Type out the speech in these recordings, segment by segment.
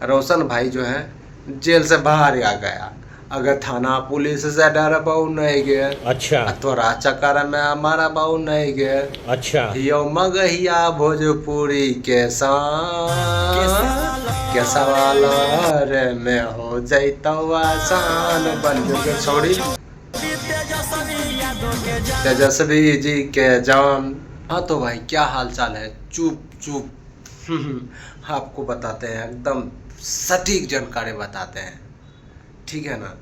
रोशन भाई जो है जेल से बाहर आ गया। अगर थाना पुलिस से डर बहु नहीं गए, अच्छा तोरा चक्कर में हमारा बहु नहीं गए। अच्छा हियो मगहिया भोजपुरी के शान के सवाल में हो जैतो आसान बन जो छोड़ी तेजस्वी जी के जान। हाँ तो भाई क्या हाल चाल है? चुप चुप आपको बताते हैं, एकदम सटीक जानकारी बताते हैं, ठीक है ना।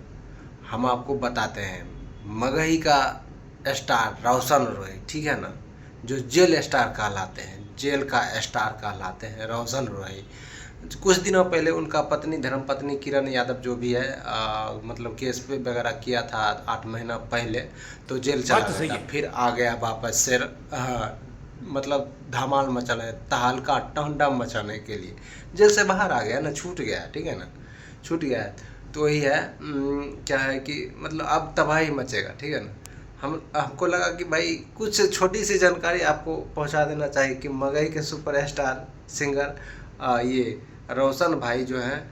हम आपको बताते हैं मगही का स्टार रोशन रॉय, ठीक है ना, जो जेल स्टार कहलाते हैं, जेल का स्टार कहलाते हैं रोशन रॉय। कुछ दिनों पहले उनका पत्नी धर्मपत्नी किरण यादव जो भी है मतलब केस पे वगैरह किया था 8 महीना पहले, तो जेल चला गया था, फिर आ गया वापस से मतलब धमाल मचाने, तहलका टहडम मचाने के लिए जेल से बाहर आ गया ना, छूट गया, ठीक है ना, छूट गया। तो वही है क्या है कि मतलब अब तबाही मचेगा, ठीक है ना। हमको लगा कि भाई कुछ छोटी सी जानकारी आपको पहुंचा देना चाहिए कि मगही के सुपरस्टार सिंगर ये रोशन भाई जो है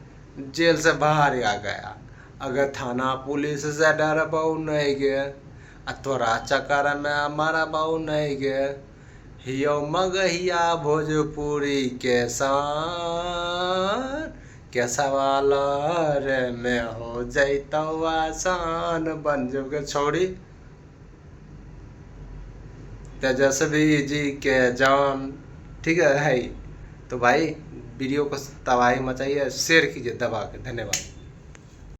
जेल से बाहर आ गया। अगर थाना पुलिस से डर बहु नहीं गए, तोरा चक्कर में हमारा बहु नहीं गए। हियो मगहिया भोजपुरी के शान के सवाल में हो जैतो आसान बन जो छोड़ी तेजस्वी जी के जान, ठीक है भाई। तो भाई वीडियो को तबाही मचाइए, शेयर कीजिए दबा के। धन्यवाद।